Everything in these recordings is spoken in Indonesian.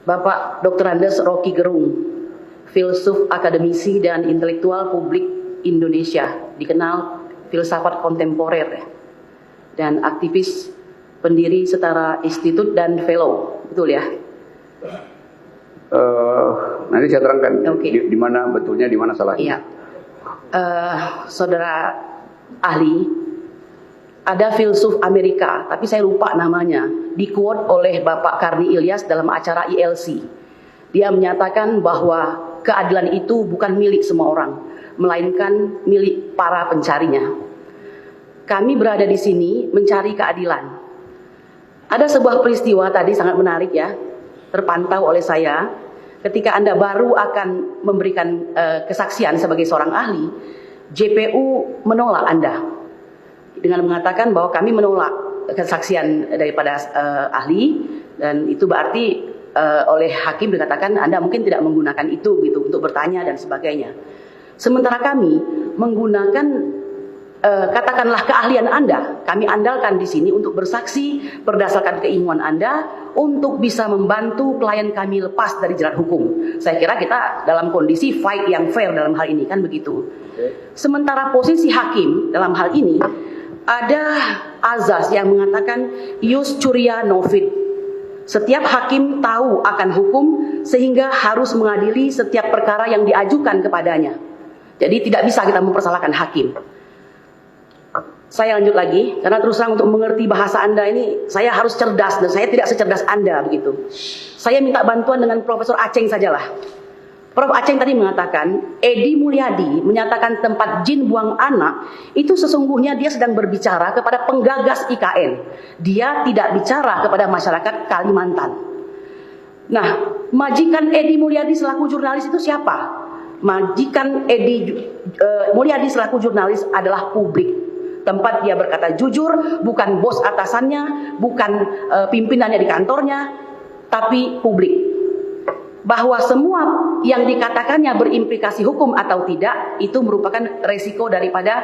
Bapak Dr. Andes Rocky Gerung, filsuf, akademisi, dan intelektual publik Indonesia, dikenal filsafat kontemporer, dan aktivis, pendiri Setara Institute dan Fellow, betul ya? Nanti saya terangkan Okay. di mana betulnya, di mana salahnya. Iya. Saudara ahli, ada filsuf Amerika, tapi saya lupa namanya, di-quote oleh Bapak Karni Ilyas dalam acara ILC. Dia menyatakan bahwa keadilan itu bukan milik semua orang, melainkan milik para pencarinya. Kami berada di sini mencari keadilan. Ada sebuah peristiwa tadi sangat menarik ya, terpantau oleh saya. Ketika Anda baru akan memberikan kesaksian sebagai seorang ahli, JPU menolak Anda dengan mengatakan bahwa kami menolak kesaksian daripada ahli, dan itu berarti oleh hakim dikatakan Anda mungkin tidak menggunakan itu gitu untuk bertanya dan sebagainya. Sementara kami menggunakan katakanlah keahlian Anda, kami andalkan di sini untuk bersaksi berdasarkan keinginan Anda untuk bisa membantu klien kami lepas dari jerat hukum. Saya kira kita dalam kondisi fight yang fair dalam hal ini, kan begitu. Sementara posisi hakim dalam hal ini ada azas yang mengatakan ius curia novit. Setiap hakim tahu akan hukum sehingga harus mengadili setiap perkara yang diajukan kepadanya. Jadi tidak bisa kita mempersalahkan hakim. Saya lanjut lagi, karena terus terang untuk mengerti bahasa Anda ini, saya harus cerdas, dan saya tidak secerdas Anda begitu. Saya minta bantuan dengan Profesor Aceng sajalah. Prof. Aceng tadi mengatakan, Edi Mulyadi menyatakan tempat jin buang anak, itu sesungguhnya dia sedang berbicara kepada penggagas IKN. Dia tidak bicara kepada masyarakat Kalimantan. Nah, majikan Edi Mulyadi selaku jurnalis itu siapa? Majikan Edi Mulyadi selaku jurnalis adalah publik. Tempat dia berkata jujur, bukan bos atasannya, bukan pimpinannya di kantornya, tapi publik. Bahwa semua yang dikatakannya berimplikasi hukum atau tidak, itu merupakan resiko daripada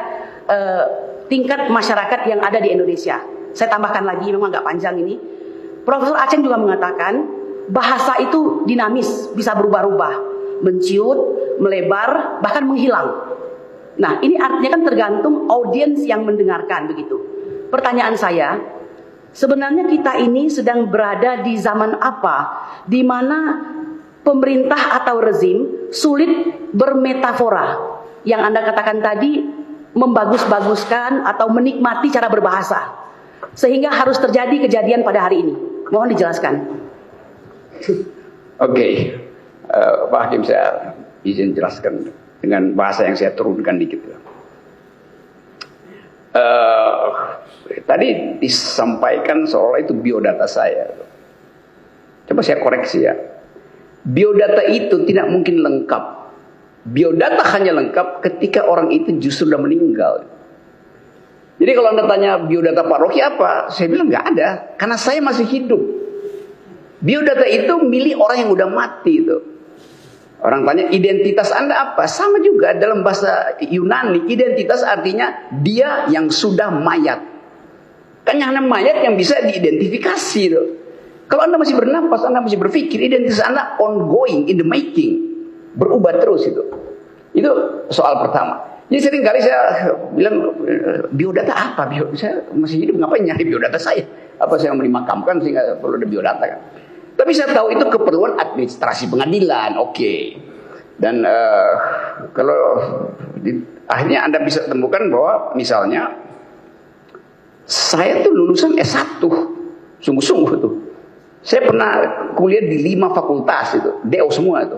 tingkat masyarakat yang ada di Indonesia. Saya tambahkan lagi, memang agak panjang ini. Profesor Aceng juga mengatakan, bahasa itu dinamis, bisa berubah-ubah, menciut, melebar, bahkan menghilang. Nah, ini artinya kan tergantung audiens yang mendengarkan begitu. Pertanyaan saya, sebenarnya kita ini sedang berada di zaman apa di mana pemerintah atau rezim sulit bermetafora yang Anda katakan tadi, membagus-baguskan atau menikmati cara berbahasa, sehingga harus terjadi kejadian pada hari ini. Mohon dijelaskan. Oke. Pak Hakim, saya izin jelaskan dengan bahasa yang saya turunkan dikit. Tadi disampaikan seolah itu biodata saya. Coba saya koreksi ya. Biodata itu tidak mungkin lengkap. Biodata hanya lengkap ketika orang itu justru sudah meninggal. Jadi kalau Anda tanya biodata Pak Rocky apa? Saya bilang nggak ada, karena saya masih hidup. Biodata itu milik orang yang udah mati itu. Orang tanya identitas Anda apa? Sama juga dalam bahasa Yunani, identitas artinya dia yang sudah mayat. Kan yang namanya mayat yang bisa diidentifikasi itu. Kalau Anda masih bernapas, Anda masih berpikir, identitas Anda ongoing, in the making, berubah terus itu. Itu soal pertama. Jadi seringkali saya bilang, biodata apa? Saya masih hidup, ngapain nyari biodata saya? Apa saya mau dimakamkan sehingga perlu ada biodata kan? Tapi saya tahu itu keperluan administrasi pengadilan, oke. Dan kalau akhirnya Anda bisa temukan bahwa misalnya saya tuh lulusan S1, sungguh-sungguh tuh. Saya pernah kuliah di 5 fakultas itu, DO semua itu.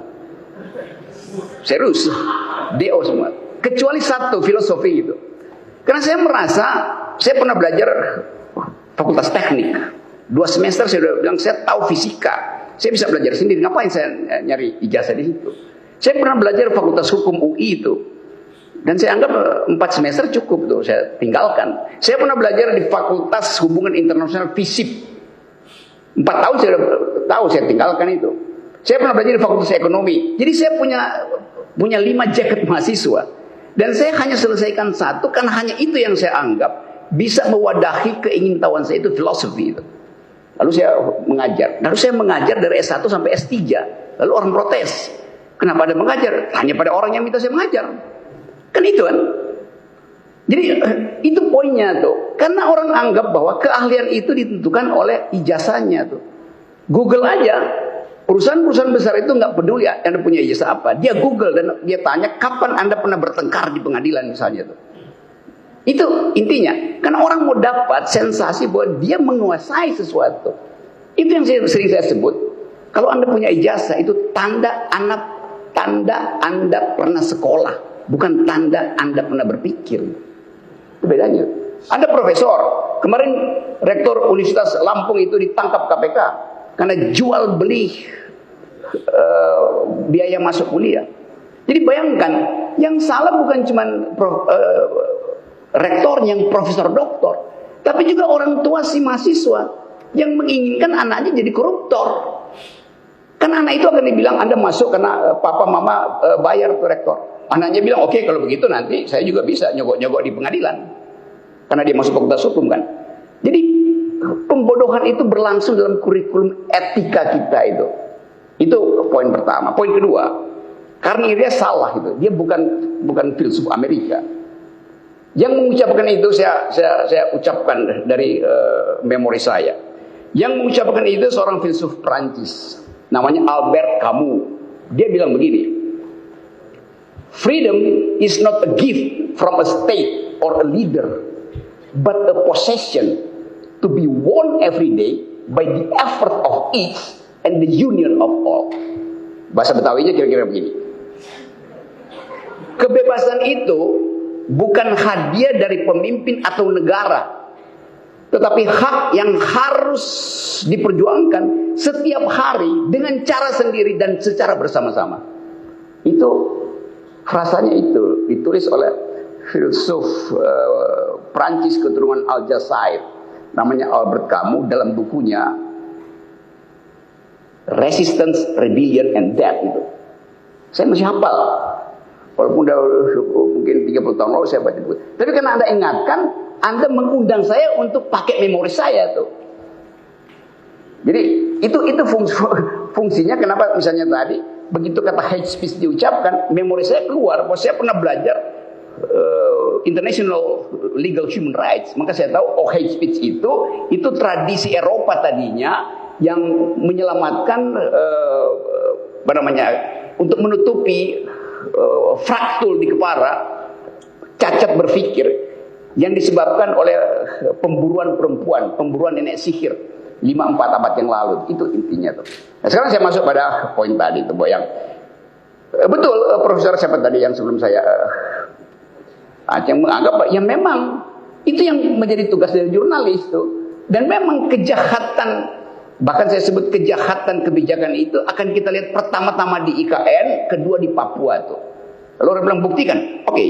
Serius, DO semua. Kecuali 1, filosofi itu. Karena saya merasa, saya pernah belajar fakultas teknik. 2 semester saya sudah bilang saya tahu fisika. Saya bisa belajar sendiri. Ngapain saya nyari ijazah di situ? Saya pernah belajar fakultas hukum UI itu. Dan saya anggap 4 semester cukup tuh, saya tinggalkan. Saya pernah belajar di fakultas hubungan internasional FISIP. 4 tahun saya tahu, saya tinggalkan itu. Saya pernah belajar di fakultas ekonomi. Jadi saya punya 5 jaket mahasiswa. Dan saya hanya selesaikan 1 karena hanya itu yang saya anggap bisa mewadahi keingintahuan saya, itu filosofi itu. Lalu saya mengajar. Lalu saya mengajar dari S1 sampai S3. Lalu orang protes. Kenapa Anda mengajar? Hanya pada orang yang minta saya mengajar. Kan itu kan. Jadi itu poinnya tuh. Karena orang anggap bahwa keahlian itu ditentukan oleh ijazahnya tuh. Google aja. Perusahaan-perusahaan besar itu nggak peduli Anda punya ijazah apa. Dia Google dan dia tanya kapan Anda pernah bertengkar di pengadilan misalnya tuh. Itu intinya. Karena orang mau dapat sensasi bahwa dia menguasai sesuatu. Itu yang sering saya sebut. Kalau Anda punya ijazah itu tanda Anda pernah sekolah, bukan tanda Anda pernah berpikir. Itu bedanya. Ada profesor, kemarin rektor Universitas Lampung itu ditangkap KPK karena jual beli biaya masuk kuliah. Jadi bayangkan, yang salah bukan cuma rektor yang profesor doktor, tapi juga orang tua si mahasiswa yang menginginkan anaknya jadi koruptor. Kan anak itu akan dibilang Anda masuk karena papa mama bayar tuh rektor. Anaknya bilang oke, kalau begitu nanti saya juga bisa nyogok-nyogok di pengadilan. Karena dia masuk fakultas hukum kan. Jadi pembodohan itu berlangsung dalam kurikulum etika kita itu. Itu poin pertama. Poin kedua, karena dia salah itu. Dia bukan filsuf Amerika. Yang mengucapkan itu saya ucapkan dari memori saya. Yang mengucapkan itu seorang filsuf Prancis. Namanya Albert Camus. Dia bilang begini. Freedom is not a gift from a state or a leader, but a possession to be won every day by the effort of each and the union of all. Bahasa Betawinya kira-kira begini. Kebebasan itu bukan hadiah dari pemimpin atau negara, tetapi hak yang harus diperjuangkan setiap hari dengan cara sendiri dan secara bersama-sama. Itu frasanya itu ditulis oleh filsuf Prancis keturunan Aljazair, namanya Albert Camus, dalam bukunya Resistance, Rebellion and Death itu. Saya masih hafal. Walaupun udah mungkin 30 tahun lalu saya baca buku. Tapi karena Anda ingatkan, Anda mengundang saya untuk pakai memori saya tuh. Jadi itu fungsinya kenapa misalnya tadi begitu kata hate speech diucapkan, memori saya keluar bahwa saya pernah belajar international legal human rights. Maka saya tahu hate speech itu tradisi Eropa tadinya yang menyelamatkan untuk menutupi fraktul di kepala, cacat berpikir yang disebabkan oleh pemburuan perempuan, pemburuan nenek sihir 5-4 abad yang lalu. Itu intinya tuh. Nah, sekarang saya masuk pada poin tadi tuh, yang betul Profesor siapa tadi yang sebelum saya yang menganggap yang memang itu yang menjadi tugas dari jurnalis tuh. Dan memang kejahatan, bahkan saya sebut kejahatan kebijakan itu akan kita lihat pertama-tama di IKN, kedua di Papua tuh. Lalu orang bilang buktikan. Oke,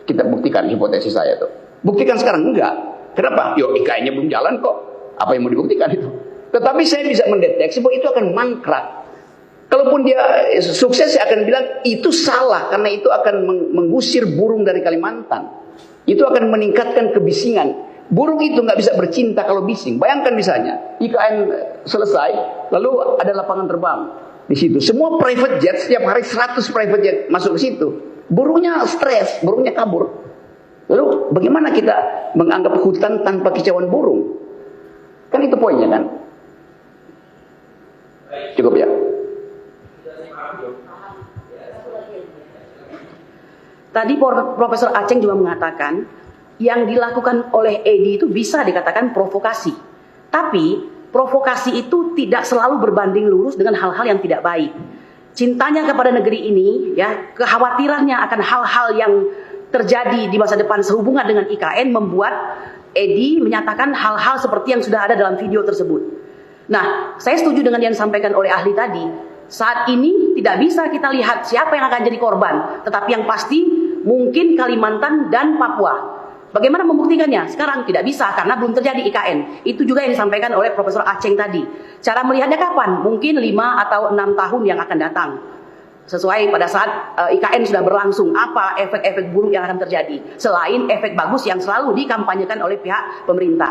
kita buktikan hipotesis saya tuh. Buktikan sekarang enggak. Kenapa? Yo, IKN-nya belum jalan kok. Apa yang mau dibuktikan itu? Tetapi saya bisa mendeteksi bahwa itu akan mangkrak. Kalaupun dia sukses, saya akan bilang itu salah karena itu akan mengusir burung dari Kalimantan. Itu akan meningkatkan kebisingan. Burung itu nggak bisa bercinta kalau bising. Bayangkan misalnya IKN selesai, lalu ada lapangan terbang di situ. Semua private jet setiap hari 100 private jet masuk ke situ. Burungnya stres, burungnya kabur. Lalu bagaimana kita menganggap hutan tanpa kicauan burung? Kan itu poinnya kan? Cukup ya? Tadi Profesor Aceng juga mengatakan yang dilakukan oleh Edi itu bisa dikatakan provokasi. Tapi provokasi itu tidak selalu berbanding lurus dengan hal-hal yang tidak baik. Cintanya kepada negeri ini, ya, kekhawatirannya akan hal-hal yang terjadi di masa depan sehubungan dengan IKN membuat Edi menyatakan hal-hal seperti yang sudah ada dalam video tersebut. Nah, saya setuju dengan yang disampaikan oleh ahli tadi. Saat ini tidak bisa kita lihat siapa yang akan jadi korban, tetapi yang pasti mungkin Kalimantan dan Papua. Bagaimana membuktikannya? Sekarang tidak bisa karena belum terjadi IKN. Itu juga yang disampaikan oleh Profesor Aceng tadi. Cara melihatnya kapan? Mungkin 5 atau 6 tahun yang akan datang. Sesuai pada saat IKN sudah berlangsung, apa efek-efek buruk yang akan terjadi. Selain efek bagus yang selalu dikampanyekan oleh pihak pemerintah.